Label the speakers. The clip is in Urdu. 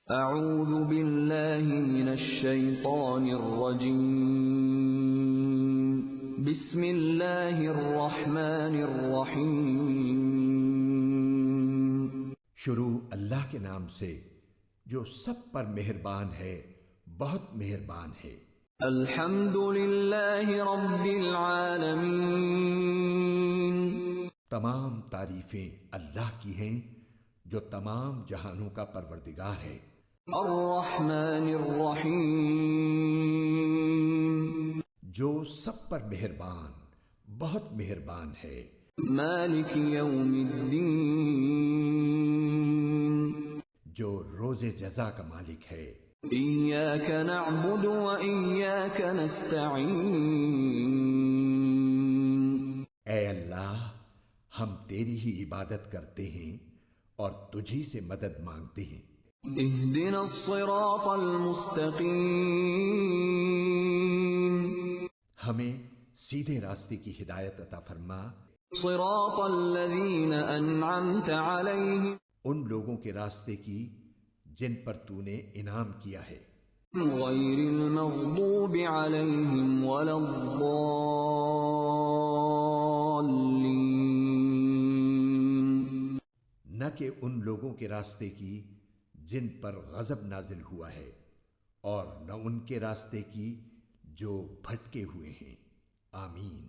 Speaker 1: اعوذ باللہ من الشیطان الرجیم بسم اللہ الرحمن الرحیم
Speaker 2: شروع اللہ کے نام سے جو سب پر مہربان ہے، بہت مہربان ہے۔
Speaker 1: الحمد للہ رب العالمین،
Speaker 2: تمام تعریفیں اللہ کی ہیں جو تمام جہانوں کا پروردگار ہے۔
Speaker 1: الرحمن الرحیم،
Speaker 2: جو سب پر مہربان، بہت مہربان ہے۔
Speaker 1: مالک یوم الدین،
Speaker 2: جو روز جزا کا مالک ہے۔
Speaker 1: ایاک نعبد و ایاک نستعین،
Speaker 2: اے اللہ، ہم تیری ہی عبادت کرتے ہیں اور تجھی سے مدد مانگتے ہیں۔
Speaker 1: اہدنا الصراط المستقیم،
Speaker 2: ہمیں سیدھے راستے کی ہدایت عطا فرما،
Speaker 1: صراط الذین انعمت علیہم
Speaker 2: ان لوگوں کے راستے کی جن پر تو نے انعام کیا ہے،
Speaker 1: غیر المغضوب علیہم ولا الضالین،
Speaker 2: نہ کہ ان لوگوں کے راستے کی جن پر غضب نازل ہوا ہے، اور نہ ان کے راستے کی جو بھٹکے ہوئے ہیں۔ آمین۔